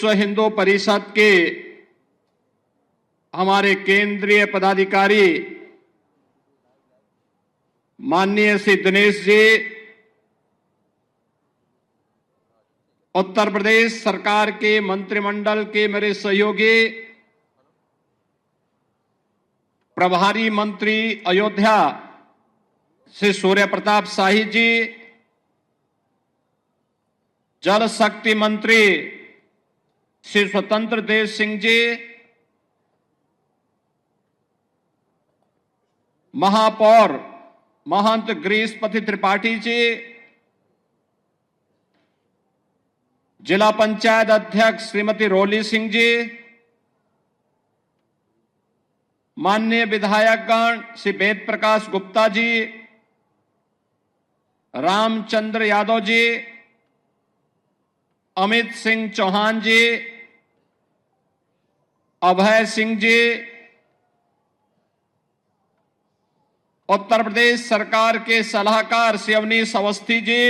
विश्व हिंदू परिषद के हमारे केंद्रीय पदाधिकारी माननीय श्री दिनेश जी, उत्तर प्रदेश सरकार के मंत्रिमंडल के मेरे सहयोगी प्रभारी मंत्री अयोध्या श्री सूर्य प्रताप शाही जी, जल शक्ति मंत्री श्री स्वतंत्र देव सिंह जी, महापौर महंत गिरीशपति त्रिपाठी जी, जिला पंचायत अध्यक्ष श्रीमती रोली सिंह जी, माननीय विधायकगण श्री वेद प्रकाश गुप्ता जी, रामचंद्र यादव जी, अमित सिंह चौहान जी, अभय सिंह जी, उत्तर प्रदेश सरकार के सलाहकार श्री अवनीश अवस्थी जी,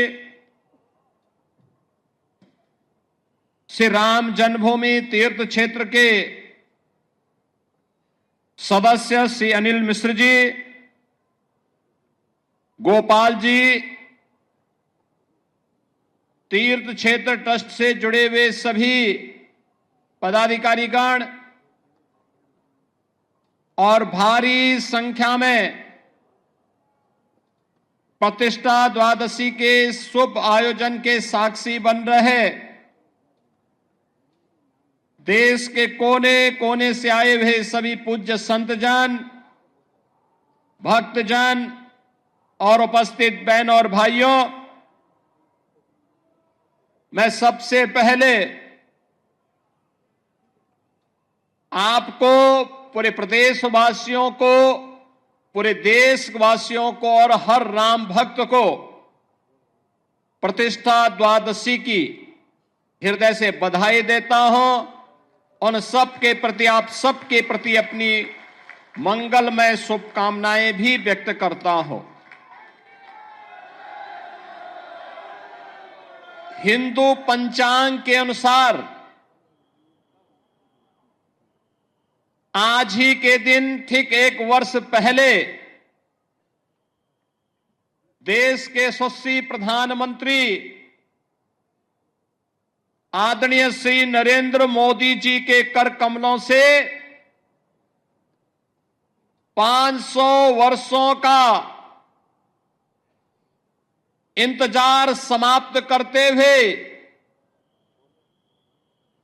श्री राम जन्मभूमि तीर्थ क्षेत्र के सदस्य श्री अनिल मिश्र जी, गोपाल जी, तीर्थ क्षेत्र ट्रस्ट से जुड़े हुए सभी पदाधिकारीगण और भारी संख्या में प्रतिष्ठा द्वादशी के शुभ आयोजन के साक्षी बन रहे देश के कोने कोने से आए हुए सभी पूज्य संतजन, भक्तजन और उपस्थित बहन और भाइयों, मैं सबसे पहले आपको, पूरे प्रदेशवासियों को, पूरे देशवासियों को और हर राम भक्त को प्रतिष्ठा द्वादशी की हृदय से बधाई देता हूं। उन सबके प्रति, आप सबके प्रति अपनी मंगलमय शुभकामनाएं भी व्यक्त करता हूं। हिंदू पंचांग के अनुसार आज ही के दिन ठीक 1 वर्ष पहले देश के यशस्वी प्रधानमंत्री आदरणीय श्री नरेंद्र मोदी जी के कर कमलों से 500 वर्षों का इंतजार समाप्त करते हुए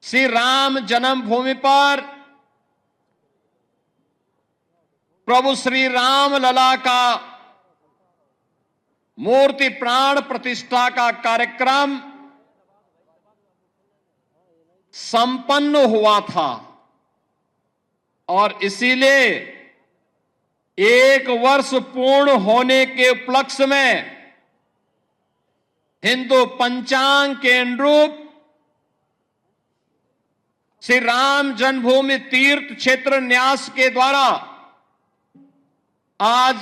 श्री राम जन्मभूमि पर प्रभु श्री राम लला का मूर्ति प्राण प्रतिष्ठा का कार्यक्रम संपन्न हुआ था और इसीलिए 1 वर्ष पूर्ण होने के उपलक्ष्य में हिंदू पंचांग के अनुरूप श्री राम जन्मभूमि तीर्थ क्षेत्र न्यास के द्वारा आज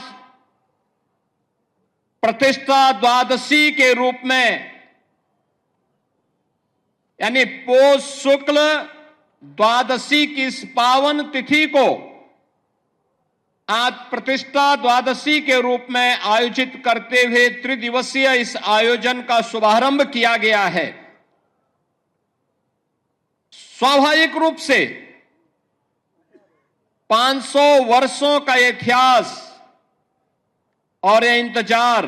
प्रतिष्ठा द्वादशी के रूप में, यानी पौष शुक्ल द्वादशी की इस पावन तिथि को आज प्रतिष्ठा द्वादशी के रूप में आयोजित करते हुए त्रिदिवसीय इस आयोजन का शुभारंभ किया गया है। स्वाभाविक रूप से 500 वर्षों का इतिहास और यह इंतजार,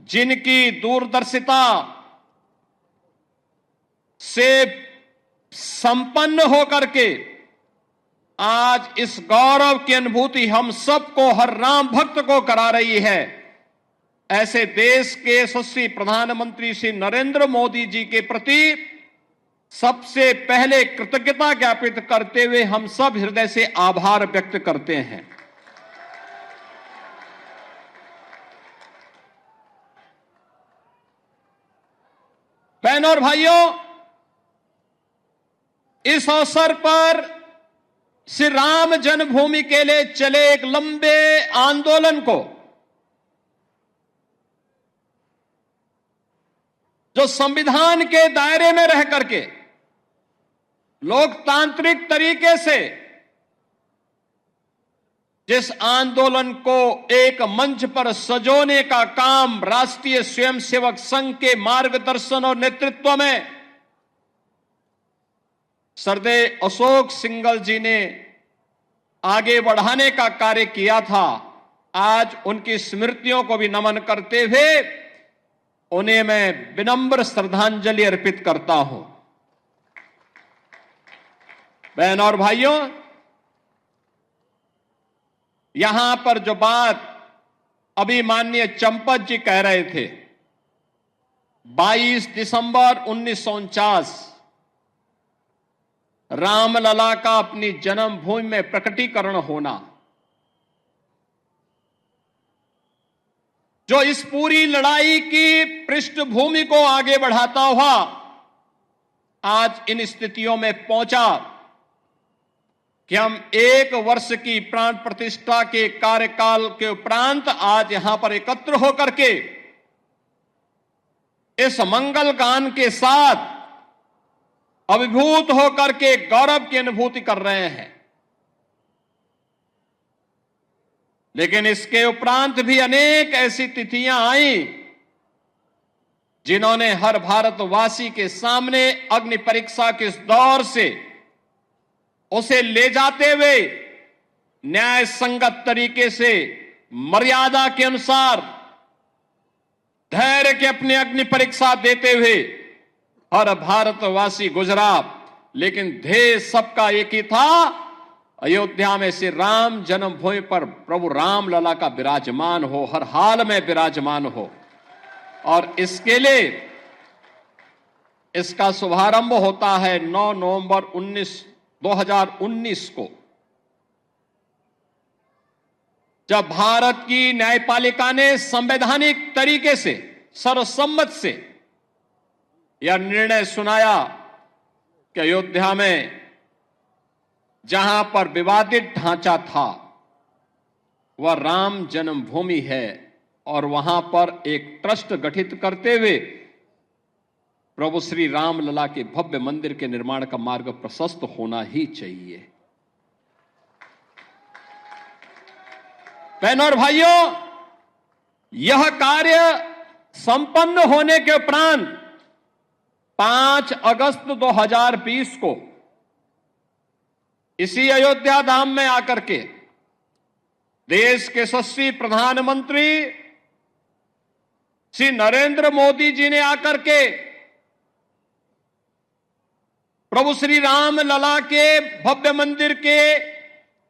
जिनकी दूरदर्शिता से संपन्न होकर के आज इस गौरव की अनुभूति हम सबको, हर राम भक्त को करा रही है, ऐसे देश के यशस्वी प्रधानमंत्री श्री नरेंद्र मोदी जी के प्रति सबसे पहले कृतज्ञता ज्ञापित करते हुए हम सब हृदय से आभार व्यक्त करते हैं। बहनों और भाइयों, इस अवसर पर श्री राम जन्मभूमि के लिए चले एक लंबे आंदोलन को जो संविधान के दायरे में रह करके लोकतांत्रिक तरीके से जिस आंदोलन को एक मंच पर सजोने का काम राष्ट्रीय स्वयंसेवक संघ के मार्गदर्शन और नेतृत्व में सरदेव अशोक सिंघल जी ने आगे बढ़ाने का कार्य किया था, आज उनकी स्मृतियों को भी नमन करते हुए उन्हें मैं विनम्र श्रद्धांजलि अर्पित करता हूं। बहनों और भाइयों, यहां पर जो बात अभी माननीय चंपत जी कह रहे थे, 22 दिसंबर 1949 रामलला का अपनी जन्मभूमि में प्रकटीकरण होना, जो इस पूरी लड़ाई की पृष्ठभूमि को आगे बढ़ाता हुआ आज इन स्थितियों में पहुंचा कि हम 1 वर्ष की प्राण प्रतिष्ठा के कार्यकाल के उपरांत आज यहां पर एकत्र होकर के इस मंगल गान के साथ अभिभूत होकर के गौरव की अनुभूति कर रहे हैं। लेकिन इसके उपरांत भी अनेक ऐसी तिथियां आई जिन्होंने हर भारतवासी के सामने अग्नि परीक्षा के इस दौर से उसे ले जाते हुए न्याय संगत तरीके से मर्यादा के अनुसार धैर्य के अपनी अग्नि परीक्षा देते हुए हर भारतवासी गुजरा। लेकिन ध्येय सबका एक ही था, अयोध्या में श्री राम जन्मभूमि पर प्रभु रामलला का विराजमान हो, हर हाल में विराजमान हो। और इसके लिए इसका शुभारंभ होता है 9 नवंबर 2019 को, जब भारत की न्यायपालिका ने संवैधानिक तरीके से सर्वसम्मत से यह निर्णय सुनाया कि अयोध्या में जहां पर विवादित ढांचा था वह राम जन्मभूमि है और वहां पर एक ट्रस्ट गठित करते हुए प्रभु श्री रामलला के भव्य मंदिर के निर्माण का मार्ग प्रशस्त होना ही चाहिए। बहनों और भाइयों, यह कार्य संपन्न होने के उपरांत 5 अगस्त 2020 को इसी अयोध्या धाम में आकर के देश के यशस्वी प्रधानमंत्री श्री नरेंद्र मोदी जी ने आकर के प्रभु श्री राम लला के भव्य मंदिर के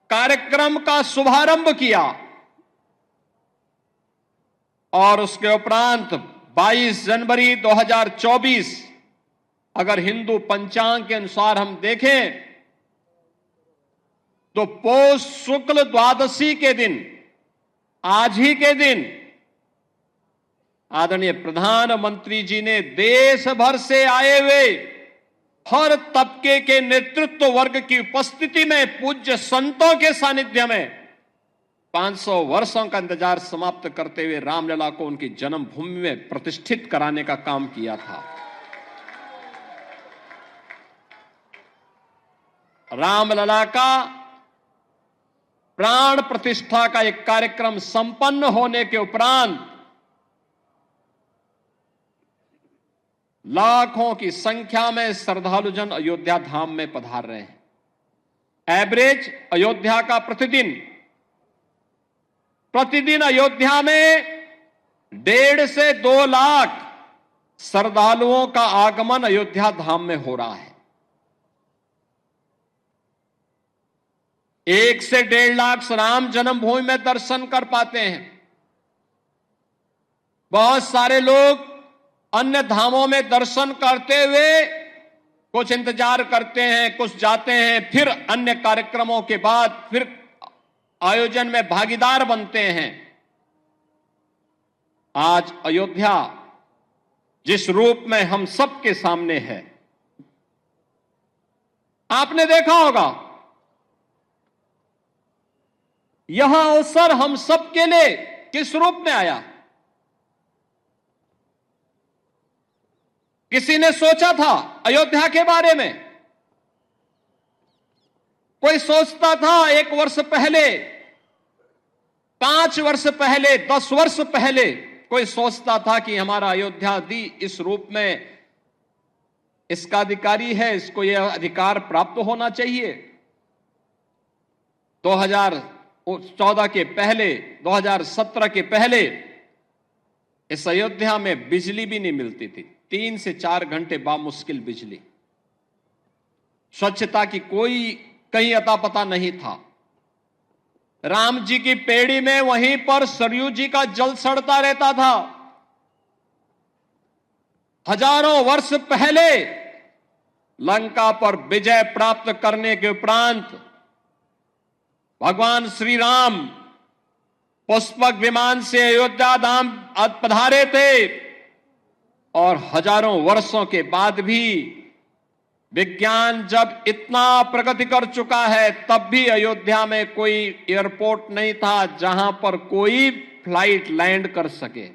कार्यक्रम का शुभारंभ किया और उसके उपरांत 22 जनवरी 2024 अगर हिंदू पंचांग के अनुसार हम देखें तो पौष शुक्ल द्वादशी के दिन, आज ही के दिन आदरणीय प्रधानमंत्री जी ने देश भर से आए हुए हर तबके के नेतृत्व वर्ग की उपस्थिति में पूज्य संतों के सानिध्य में 500 वर्षों का इंतजार समाप्त करते हुए रामलला को उनकी जन्मभूमि में प्रतिष्ठित कराने का काम किया था। रामलला का प्राण प्रतिष्ठा का एक कार्यक्रम संपन्न होने के उपरांत लाखों की संख्या में श्रद्धालु जन अयोध्या धाम में पधार रहे हैं। एवरेज अयोध्या का प्रतिदिन अयोध्या में 1.5 से 2 लाख श्रद्धालुओं का आगमन अयोध्या धाम में हो रहा है। 1 से 1.5 लाख राम जन्मभूमि में दर्शन कर पाते हैं। बहुत सारे लोग अन्य धामों में दर्शन करते हुए कुछ इंतजार करते हैं, कुछ जाते हैं, फिर अन्य कार्यक्रमों के बाद फिर आयोजन में भागीदार बनते हैं। आज अयोध्या जिस रूप में हम सबके सामने है, आपने देखा होगा, यह अवसर हम सबके लिए किस रूप में आया। किसी ने सोचा था अयोध्या के बारे में? कोई सोचता था 1 वर्ष पहले, 5 वर्ष पहले, 10 वर्ष पहले कोई सोचता था कि हमारा अयोध्या दी इस रूप में इसका अधिकारी है, इसको यह अधिकार प्राप्त होना चाहिए? 2014 के पहले, 2017 के पहले इस अयोध्या में बिजली भी नहीं मिलती थी। 3 से 4 घंटे बामुश्किल बिजली। स्वच्छता की कोई कहीं अता पता नहीं था। राम जी की पेड़ी में वहीं पर सरयू जी का जल सड़ता रहता था। हजारों वर्ष पहले लंका पर विजय प्राप्त करने के उपरांत भगवान श्री राम पुष्पक विमान से अयोध्या धाम पधारे थे और हजारों वर्षों के बाद भी विज्ञान जब इतना प्रगति कर चुका है तब भी अयोध्या में कोई एयरपोर्ट नहीं था जहां पर कोई फ्लाइट लैंड कर सके।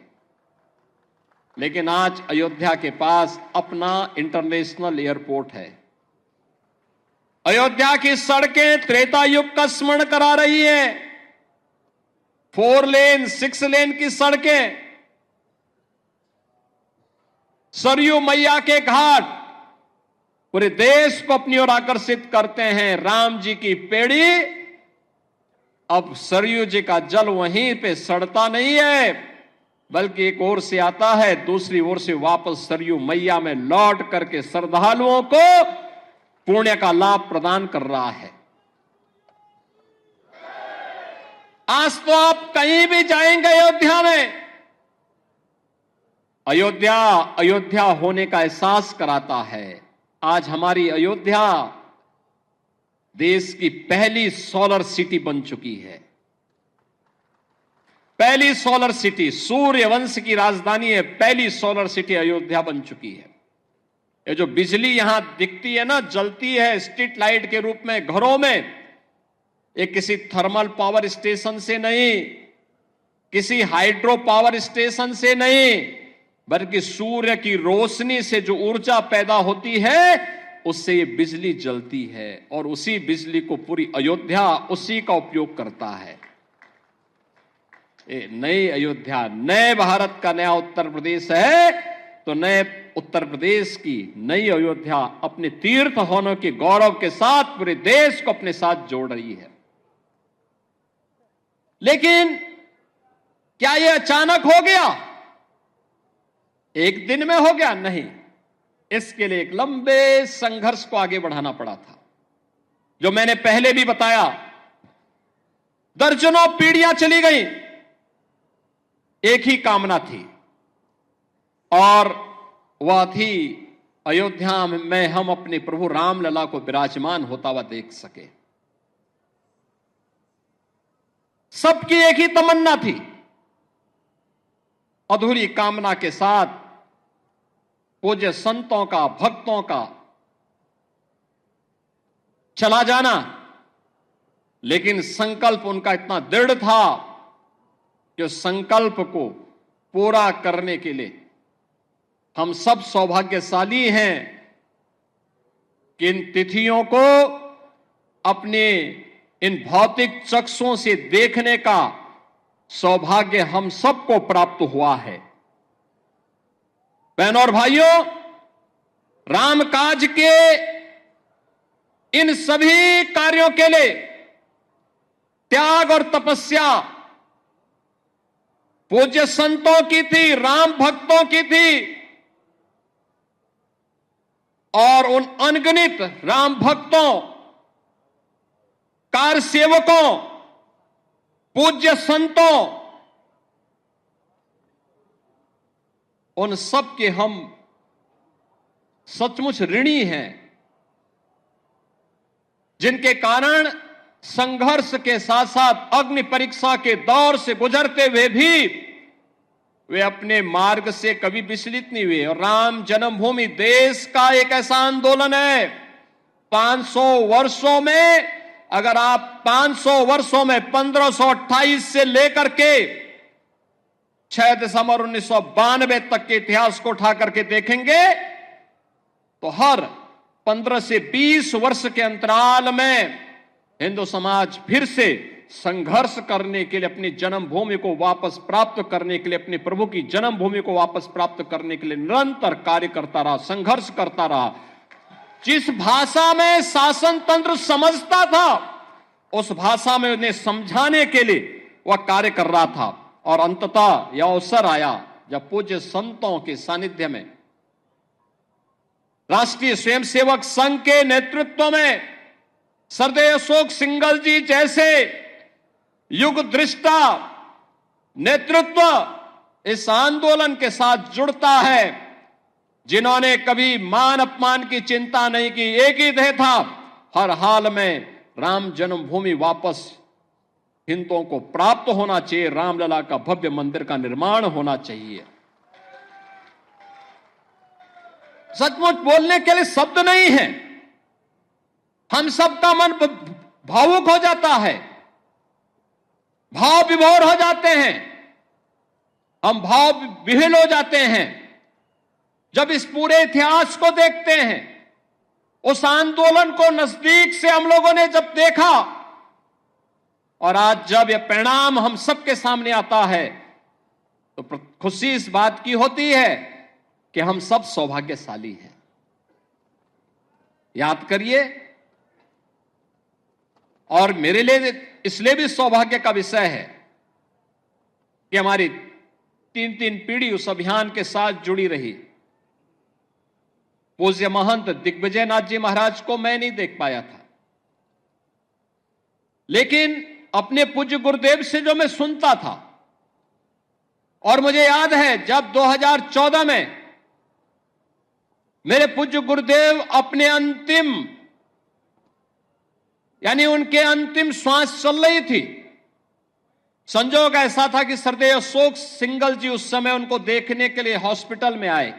लेकिन आज अयोध्या के पास अपना इंटरनेशनल एयरपोर्ट है। अयोध्या की सड़कें त्रेता युग का स्मरण करा रही हैं। 4 लेन 6 लेन की सड़कें, सरयू मैया के घाट पूरे देश को अपनी ओर आकर्षित करते हैं। राम जी की पेड़ी, अब सरयू जी का जल वहीं पे सड़ता नहीं है बल्कि एक ओर से आता है, दूसरी ओर से वापस सरयू मैया में लौट करके श्रद्धालुओं को पुण्य का लाभ प्रदान कर रहा है। आज तो आप कहीं भी जाएंगे अयोध्या में, अयोध्या अयोध्या होने का एहसास कराता है। आज हमारी अयोध्या देश की पहली सोलर सिटी बन चुकी है। पहली सोलर सिटी, सूर्य वंश की राजधानी है, पहली सोलर सिटी अयोध्या बन चुकी है। ये जो बिजली यहां दिखती है ना, जलती है स्ट्रीट लाइट के रूप में घरों में, ये किसी थर्मल पावर स्टेशन से नहीं, किसी हाइड्रो पावर स्टेशन से नहीं, बल्कि सूर्य की रोशनी से जो ऊर्जा पैदा होती है उससे ये बिजली जलती है और उसी बिजली को पूरी अयोध्या उसी का उपयोग करता है। ये नई अयोध्या, नए भारत का नया उत्तर प्रदेश है, तो नए उत्तर प्रदेश की नई अयोध्या अपने तीर्थ होने के गौरव के साथ पूरे देश को अपने साथ जोड़ रही है। लेकिन क्या यह अचानक हो गया? एक दिन में हो गया? नहीं, इसके लिए एक लंबे संघर्ष को आगे बढ़ाना पड़ा था। जो मैंने पहले भी बताया, दर्जनों पीढ़ियां चली गई, एक ही कामना थी और वह थी अयोध्या में हम अपने प्रभु रामलला को विराजमान होता हुआ देख सके। सबकी एक ही तमन्ना थी। अधूरी कामना के साथ पूज्य संतों का, भक्तों का चला जाना, लेकिन संकल्प उनका इतना दृढ़ था कि उस संकल्प को पूरा करने के लिए हम सब सौभाग्यशाली हैं कि इन तिथियों को अपने इन भौतिक चक्षुओं से देखने का सौभाग्य हम सबको प्राप्त हुआ है। बहनों और भाइयों, राम काज के इन सभी कार्यों के लिए त्याग और तपस्या पूज्य संतों की थी, राम भक्तों की थी और उन अनगिनत राम भक्तों, कार सेवकों, पूज्य संतों, उन सब के हम सचमुच ऋणी हैं, जिनके कारण संघर्ष के साथ साथ अग्नि परीक्षा के दौर से गुजरते हुए भी वे अपने मार्ग से कभी विचलित नहीं हुए। और राम जन्मभूमि देश का एक ऐसा आंदोलन है, 500 वर्षों में, अगर आप 500 वर्षों में 1528 से लेकर के 6 दिसंबर 1992 तक के इतिहास को उठा करके देखेंगे तो हर 15 से 20 वर्ष के अंतराल में हिंदू समाज फिर से संघर्ष करने के लिए, अपनी जन्मभूमि को वापस प्राप्त करने के लिए, अपने प्रभु की जन्मभूमि को वापस प्राप्त करने के लिए निरंतर कार्य करता रहा, संघर्ष करता रहा। जिस भाषा में शासन तंत्र समझता था, उस भाषा में उन्हें समझाने के लिए वह कार्य कर रहा था। और अंततः यह अवसर आया जब पूज्य संतों के सानिध्य में राष्ट्रीय स्वयंसेवक संघ के नेतृत्व में सरदेव अशोक सिंघल जी जैसे युग दृष्टा नेतृत्व इस आंदोलन के साथ जुड़ता है, जिन्होंने कभी मान अपमान की चिंता नहीं की। एक ही ध्येय था, हर हाल में राम जन्मभूमि वापस हिंदुओं को प्राप्त होना चाहिए, रामलला का भव्य मंदिर का निर्माण होना चाहिए। सचमुच बोलने के लिए शब्द नहीं है, हम सबका मन भावुक हो जाता है, भाव विभोर हो जाते हैं, हम भाव विह्वल हो जाते हैं जब इस पूरे इतिहास को देखते हैं। उस आंदोलन को नजदीक से हम लोगों ने जब देखा और आज जब यह परिणाम हम सबके सामने आता है, तो खुशी इस बात की होती है कि हम सब सौभाग्यशाली हैं। याद करिए, और मेरे लिए इसलिए भी सौभाग्य का विषय है कि हमारी 3 पीढ़ी उस अभियान के साथ जुड़ी रही। पूज्य महंत दिग्विजय नाथ जी महाराज को मैं नहीं देख पाया था, लेकिन अपने पूज्य गुरुदेव से जो मैं सुनता था, और मुझे याद है जब 2014 में मेरे पूज्य गुरुदेव अपने अंतिम, यानी उनके अंतिम श्वास चल रही थी, संजोग ऐसा था कि सरदेव अशोक सिंघल जी उस समय उनको देखने के लिए हॉस्पिटल में आए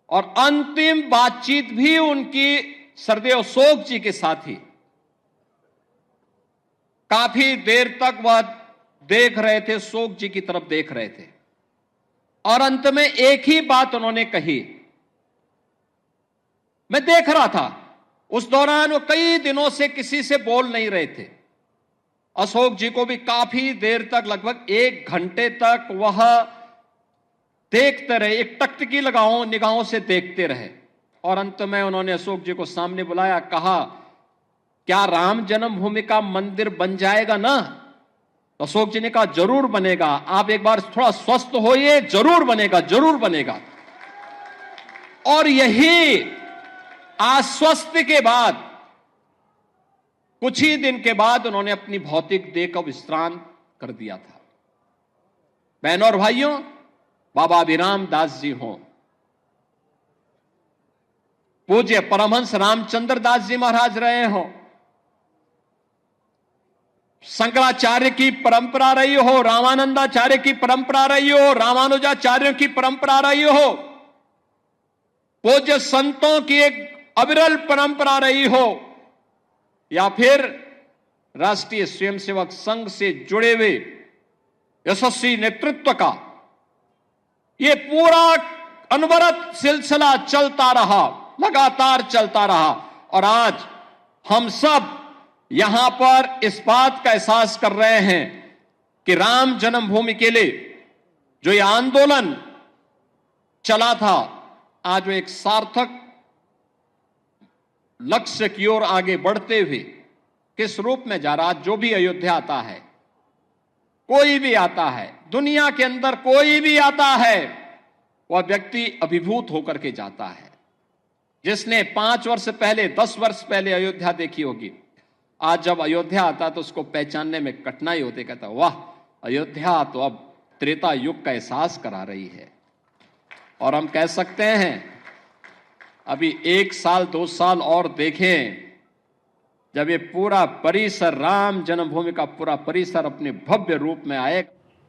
और अंतिम बातचीत भी उनकी सरदेव अशोक जी के साथ ही। काफी देर तक वह देख रहे थे, अशोक जी की तरफ देख रहे थे, और अंत में एक ही बात उन्होंने कही। मैं देख रहा था, उस दौरान वो कई दिनों से किसी से बोल नहीं रहे थे। अशोक जी को भी काफी देर तक, लगभग 1 घंटे तक वह देखते रहे, एक टकटकी लगाओ निगाहों से देखते रहे, और अंत में उन्होंने अशोक जी को सामने बुलाया, कहा क्या राम जन्मभूमि का मंदिर बन जाएगा ना? तो अशोक जी ने कहा जरूर बनेगा, आप एक बार थोड़ा स्वस्थ होइए, जरूर बनेगा, जरूर बनेगा। और यही आश्वस्त के बाद कुछ ही दिन के बाद उन्होंने अपनी भौतिक देह का विश्राम कर दिया था। बहनों और भाइयों, बाबा अभिराम दास जी हों, पूज्य परमहंस रामचंद्र दास जी महाराज रहे हों, शंकराचार्य की परंपरा रही हो, रामानंदाचार्य की परंपरा रही हो, रामानुजाचार्यों की परंपरा रही हो, पूज्य संतों की एक अविरल परंपरा रही हो, या फिर राष्ट्रीय स्वयंसेवक संघ से जुड़े हुए यशस्वी नेतृत्व का ये पूरा अनवरत सिलसिला चलता रहा, लगातार चलता रहा। और आज हम सब यहां पर इस बात का एहसास कर रहे हैं कि राम जन्मभूमि के लिए जो ये आंदोलन चला था, आज वो एक सार्थक लक्ष्य की ओर आगे बढ़ते हुए किस रूप में जा रहा। जो भी अयोध्या आता है, कोई भी आता है, दुनिया के अंदर कोई भी आता है, वह व्यक्ति अभिभूत होकर के जाता है। जिसने 5 वर्ष पहले, 10 वर्ष पहले अयोध्या देखी होगी, आज जब अयोध्या आता तो उसको पहचानने में कठिनाई होती, कहता वाह, अयोध्या तो अब त्रेता युग का एहसास करा रही है। और हम कह सकते हैं अभी 1 साल 2 साल और देखें, जब ये पूरा परिसर, राम जन्मभूमि का पूरा परिसर अपने भव्य रूप में आएगा।